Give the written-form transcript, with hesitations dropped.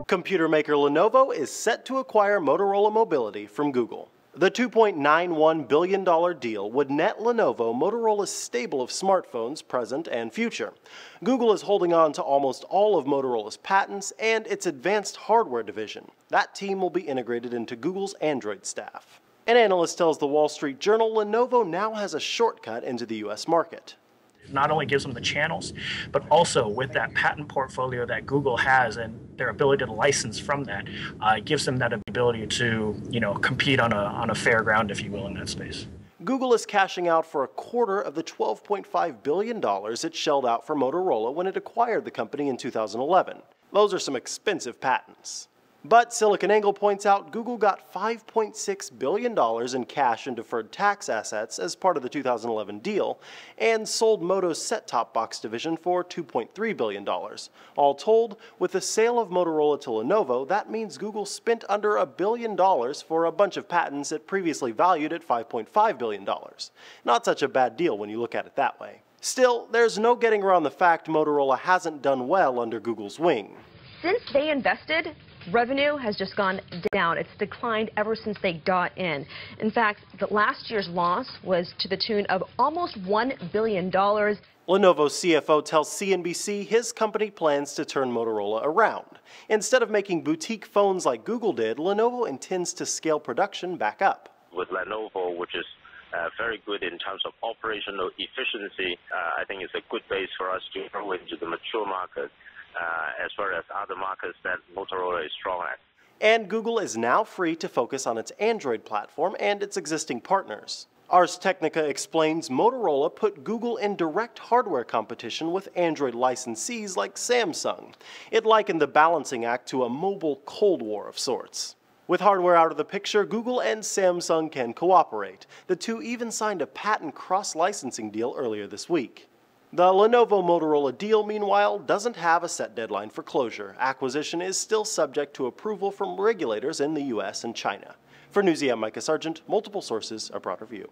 Computer maker Lenovo is set to acquire Motorola Mobility from Google. The $2.91 billion deal would net Lenovo Motorola's stable of smartphones present and future. Google is holding on to almost all of Motorola's patents and its advanced hardware division. That team will be integrated into Google's Android staff. An analyst tells the Wall Street Journal Lenovo now has a shortcut into the U.S. market. It not only gives them the channels, but also with that patent portfolio that Google has and their ability to license from that, it gives them that ability to, compete on a fair ground, if you will, in that space. Google is cashing out for a quarter of the $12.5 billion it shelled out for Motorola when it acquired the company in 2011. Those are some expensive patents. But SiliconANGLE points out Google got $5.6 billion in cash and deferred tax assets as part of the 2011 deal, and sold Moto's set-top box division for $2.3 billion. All told, with the sale of Motorola to Lenovo, that means Google spent under $1 billion for a bunch of patents it previously valued at $5.5 billion. Not such a bad deal when you look at it that way. Still, there's no getting around the fact Motorola hasn't done well under Google's wing. Since they invested, revenue has just gone down. It's declined ever since they got in. In fact, the last year's loss was to the tune of almost $1 billion. Lenovo's CFO tells CNBC his company plans to turn Motorola around. Instead of making boutique phones like Google did, Lenovo intends to scale production back up. With Lenovo, which is very good in terms of operational efficiency, I think it's a good base for us to grow into the mature market, as well as other markets that Motorola is strong at. And Google is now free to focus on its Android platform and its existing partners. Ars Technica explains Motorola put Google in direct hardware competition with Android licensees like Samsung. It likened the balancing act to a mobile Cold War of sorts. With hardware out of the picture, Google and Samsung can cooperate. The two even signed a patent cross-licensing deal earlier this week. The Lenovo-Motorola deal, meanwhile, doesn't have a set deadline for closure. Acquisition is still subject to approval from regulators in the US and China. For Newsy, I'm Micah Sargent. Multiple sources, a broader view.